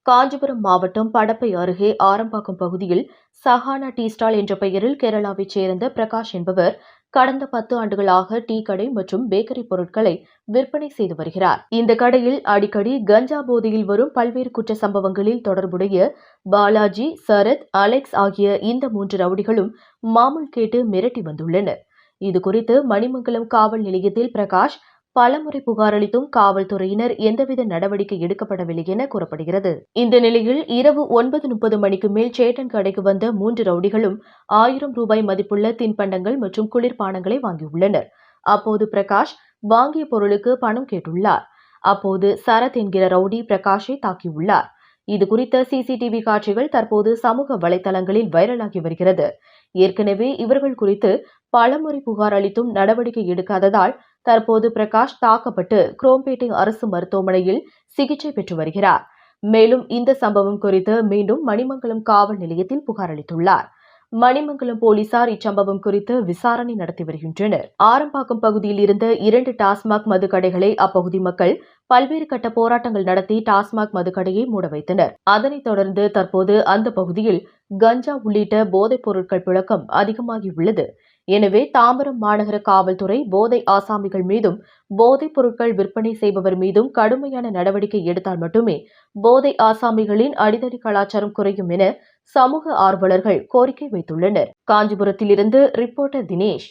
காஞ்சிபுரம் மாவட்டம் படப்பை அருகே ஆரம்பாக்கம் பகுதியில் சஹானா டீ ஸ்டால் என்ற பெயரில் கேரளாவைச் சேர்ந்த பிரகாஷ் என்பவர் கடந்த 10 ஆண்டுகளாக டீ கடை மற்றும் பேக்கரி பொருட்களை விற்பனை செய்து வருகிறார். இந்த கடையில் அடிக்கடி கஞ்சா போதையில் வரும் பல்வேறு குற்ற சம்பவங்களில் தொடர்புடைய பாலாஜி, சரத், அலெக்ஸ் ஆகிய இந்த 3 ரவுடிகளும் மாமூல் கேட்டு மிரட்டி வந்துள்ளனர். இதுகுறித்து மணிமங்கலம் காவல் நிலையத்தில் பிரகாஷ் பலமுறை புகார் அளித்தும் காவல்துறையினர் எந்தவித நடவடிக்கை எடுக்கப்படவில்லை என கூறப்படுகிறது. இந்த நிலையில் இரவு 9:30 மணிக்கு மேல் சேட்டன் கடைக்கு வந்த 3 ரவுடிகளும் 1000 ரூபாய் மதிப்புள்ள தின்பண்டங்கள் மற்றும் குளிர்பானங்களை வாங்கியுள்ளனர். அப்போது பிரகாஷ் வாங்கிய பொருளுக்கு பணம் கேட்டுள்ளார். அப்போது சரத் என்கிற ரவுடி பிரகாஷை தாக்கியுள்ளார். இதுகுறித்த சிசிடிவி காட்சிகள் தற்போது சமூக வலைதளங்களில் வைரலாகி வருகிறது. ஏற்கனவே இவர்கள் குறித்து பலமுறை புகார் அளித்தும் நடவடிக்கை எடுக்காததால் தற்போது பிரகாஷ் தாக்கப்பட்டு குரோம்பேட்டை அரசு மருத்துவமனையில் சிகிச்சை பெற்று வருகிறார். மேலும் இந்த சம்பவம் குறித்து மீண்டும் மணிமங்கலம் காவல் நிலையத்தில் புகார் அளித்துள்ளார். மணிமங்கலம் போலீசார் இச்சம்பவம் குறித்து விசாரணை நடத்தி வருகின்றனர். ஆரம்பாக்கம் பகுதியில் இருந்த 2 டாஸ்மாக் மதுக்கடைகளை அப்பகுதி மக்கள் பல்வேறு கட்ட போராட்டங்கள் நடத்தி டாஸ்மாக் மதுக்கடையை மூட வைத்தனர். அதனைத் தொடர்ந்து தற்போது அந்த பகுதியில் கஞ்சா உள்ளிட்ட போதைப் பொருட்கள் புழக்கம் அதிகமாகியுள்ளது. எனவே தாம்பரம் மாநகர காவல்துறை போதை ஆசாமிகள் மீதும் போதைப் பொருட்கள் விற்பனை செய்பவர் மீதும் கடுமையான நடவடிக்கை எடுத்தால் மட்டுமே போதை ஆசாமிகளின் அடிதடி கலாச்சாரம் குறையும் என சமூக ஆர்வலர்கள் கோரிக்கை வைத்துள்ளனர். காஞ்சிபுரத்திலிருந்து ரிப்போர்ட்டர் தினேஷ்.